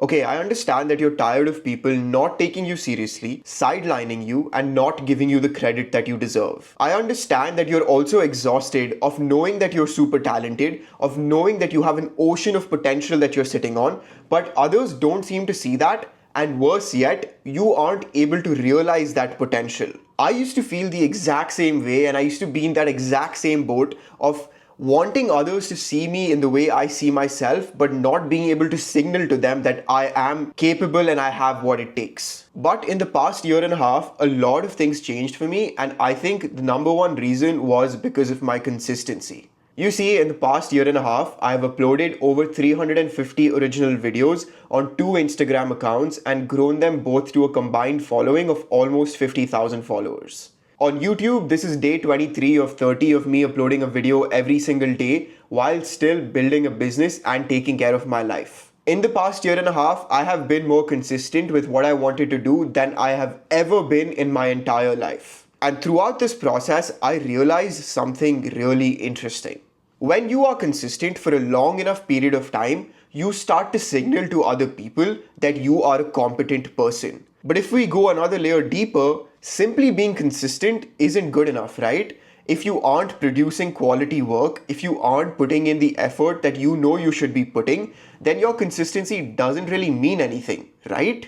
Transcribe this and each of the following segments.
Okay, I understand that you're tired of people not taking you seriously, sidelining you, and not giving you the credit that you deserve. I understand that you're also exhausted of knowing that you're super talented, of knowing that you have an ocean of potential that you're sitting on, but others don't seem to see that, and worse yet, you aren't able to realize that potential. I used to feel the exact same way, and I used to be in that exact same boat of wanting others to see me in the way I see myself, but not being able to signal to them that I am capable and I have what it takes. But in the past year and a half, a lot of things changed for me, and I think the number one reason was because of my consistency. You see, in the past year and a half, I have uploaded over 350 original videos on two Instagram accounts and grown them both to a combined following of almost 50,000 followers. On YouTube, this is day 23 of 30 of me uploading a video every single day while still building a business and taking care of my life. In the past year and a half, I have been more consistent with what I wanted to do than I have ever been in my entire life. And throughout this process, I realized something really interesting. When you are consistent for a long enough period of time, you start to signal to other people that you are a competent person. But if we go another layer deeper, simply being consistent isn't good enough, right? If you aren't producing quality work, if you aren't putting in the effort that you know you should be putting, then your consistency doesn't really mean anything, right?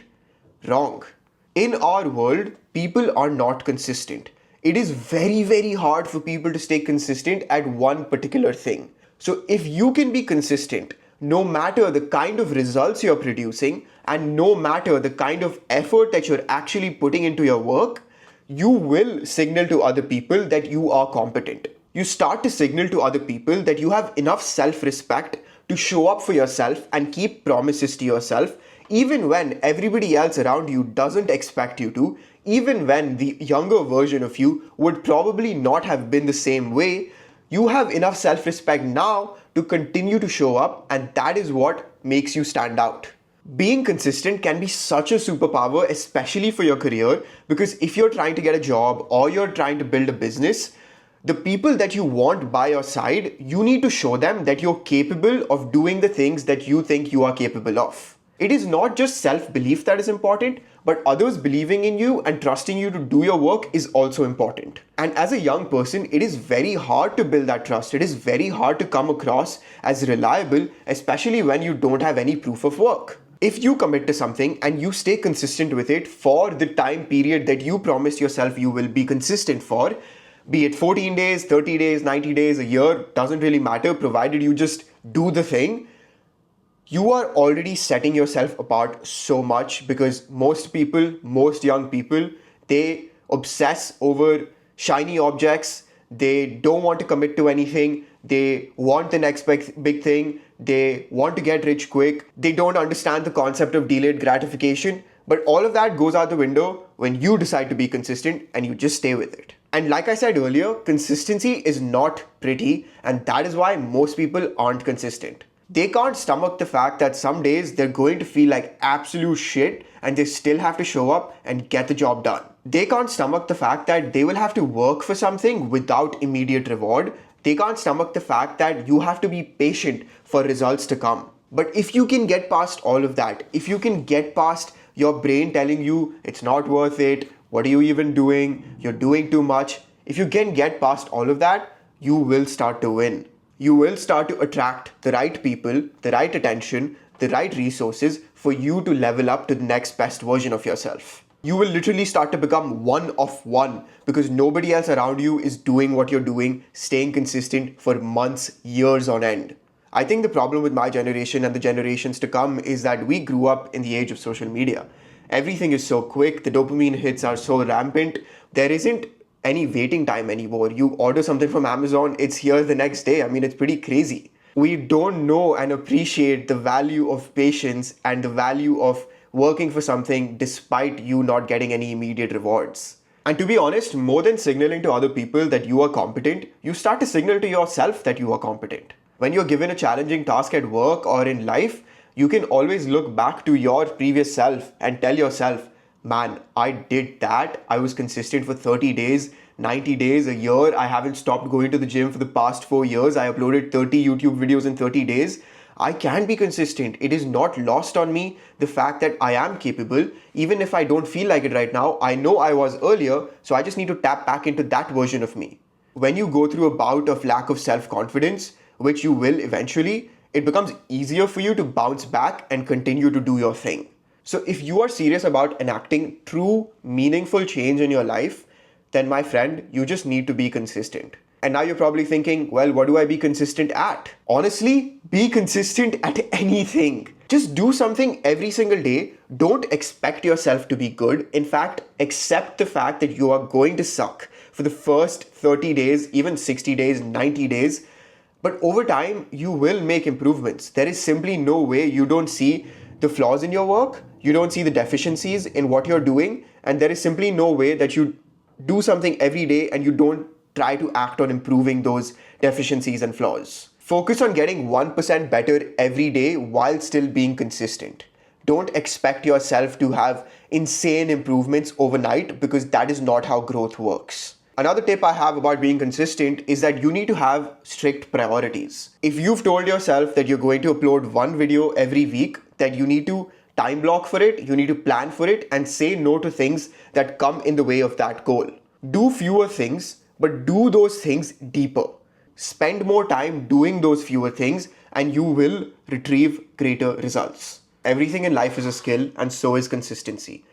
Wrong. In our world, people are not consistent. It is very, very hard for people to stay consistent at one particular thing. So if you can be consistent, no matter the kind of results you're producing and no matter the kind of effort that you're actually putting into your work, you will signal to other people that you are competent. You start to signal to other people that you have enough self-respect to show up for yourself and keep promises to yourself, even when everybody else around you doesn't expect you to, even when the younger version of you would probably not have been the same way. You have enough self-respect now to continue to show up, and that is what makes you stand out. Being consistent can be such a superpower, especially for your career, because if you're trying to get a job or you're trying to build a business, the people that you want by your side, you need to show them that you're capable of doing the things that you think you are capable of. It is not just self-belief that is important, but others believing in you and trusting you to do your work is also important. And as a young person, it is very hard to build that trust. It is very hard to come across as reliable, especially when you don't have any proof of work. If you commit to something and you stay consistent with it for the time period that you promised yourself you will be consistent for, be it 14 days, 30 days, 90 days, a year, doesn't really matter, provided you just do the thing, you are already setting yourself apart so much, because most people, most young people, they obsess over shiny objects. They don't want to commit to anything. They want the next big thing. They want to get rich quick. They don't understand the concept of delayed gratification. But all of that goes out the window when you decide to be consistent and you just stay with it. And like I said earlier, consistency is not pretty, and that is why most people aren't consistent. They can't stomach the fact that some days they're going to feel like absolute shit and they still have to show up and get the job done. They can't stomach the fact that they will have to work for something without immediate reward. They can't stomach the fact that you have to be patient for results to come. But if you can get past all of that, if you can get past your brain telling you it's not worth it, what are you even doing, you're doing too much, if you can get past all of that, you will start to win. You will start to attract the right people, the right attention, the right resources for you to level up to the next best version of yourself. You will literally start to become one of one because nobody else around you is doing what you're doing, staying consistent for months, years on end. I think the problem with my generation and the generations to come is that we grew up in the age of social media. Everything is so quick, the dopamine hits are so rampant, there isn't any waiting time anymore. You order something from Amazon, it's here the next day. I mean, it's pretty crazy. We don't know and appreciate the value of patience and the value of working for something despite you not getting any immediate rewards. And to be honest, more than signaling to other people that you are competent, you start to signal to yourself that you are competent. When you're given a challenging task at work or in life, you can always look back to your previous self and tell yourself, man, I did that. I was consistent for 30 days, 90 days, a year. I haven't stopped going to the gym for the past 4 years. I uploaded 30 YouTube videos in 30 days. I can be consistent. It is not lost on me the fact that I am capable. Even if I don't feel like it right now, I know I was earlier, so I just need to tap back into that version of me. When you go through a bout of lack of self-confidence, which you will eventually, it becomes easier for you to bounce back and continue to do your thing. So if you are serious about enacting true, meaningful change in your life, then my friend, you just need to be consistent. And now you're probably thinking, well, what do I be consistent at? Honestly, be consistent at anything. Just do something every single day. Don't expect yourself to be good. In fact, accept the fact that you are going to suck for the first 30 days, even 60 days, 90 days. But over time, you will make improvements. There is simply no way you don't see the flaws in your work, you don't see the deficiencies in what you're doing, and there is simply no way that you do something every day and you don't try to act on improving those deficiencies and flaws. Focus on getting 1% better every day while still being consistent. Don't expect yourself to have insane improvements overnight because that is not how growth works. Another tip I have about being consistent is that you need to have strict priorities. If you've told yourself that you're going to upload one video every week, that you need to time block for it, you need to plan for it, and say no to things that come in the way of that goal. Do fewer things, but do those things deeper. Spend more time doing those fewer things, and you will retrieve greater results. Everything in life is a skill, and so is consistency.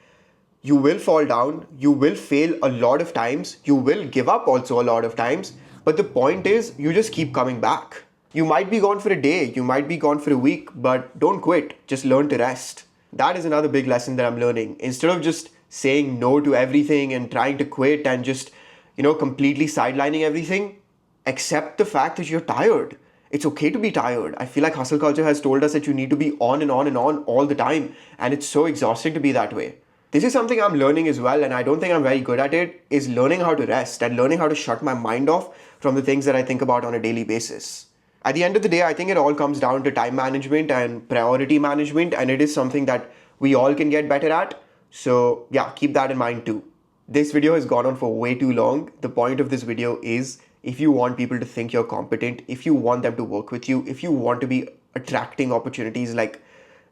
You will fall down, you will fail a lot of times, you will give up also a lot of times, but the point is, you just keep coming back. You might be gone for a day, you might be gone for a week, but don't quit, just learn to rest. That is another big lesson that I'm learning. Instead of just saying no to everything and trying to quit and just, completely sidelining everything, accept the fact that you're tired. It's okay to be tired. I feel like hustle culture has told us that you need to be on and on and on all the time, and it's so exhausting to be that way. This is something I'm learning as well, and I don't think I'm very good at it, is learning how to rest and learning how to shut my mind off from the things that I think about on a daily basis. At the end of the day, I think it all comes down to time management and priority management, and it is something that we all can get better at. So yeah, keep that in mind too. This video has gone on for way too long. The point of this video is, if you want people to think you're competent, if you want them to work with you, if you want to be attracting opportunities like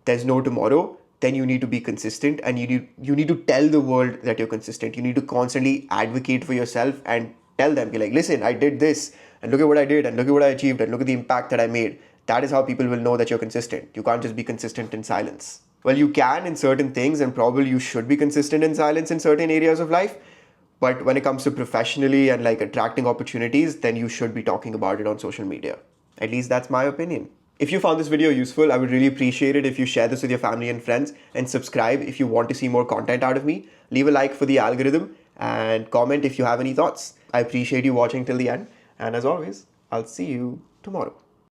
there's no tomorrow, then you need to be consistent, and you need to tell the world that you're consistent. You need to constantly advocate for yourself and tell them, be like, listen, I did this, and look at what I did, and look at what I achieved, and look at the impact that I made. That is how people will know that you're consistent. You can't just be consistent in silence. Well, you can in certain things, and probably you should be consistent in silence in certain areas of life. But when it comes to professionally and like attracting opportunities, then you should be talking about it on social media. At least that's my opinion. If you found this video useful, I would really appreciate it if you share this with your family and friends, and subscribe if you want to see more content out of me. Leave a like for the algorithm and comment if you have any thoughts. I appreciate you watching till the end. And as always, I'll see you tomorrow.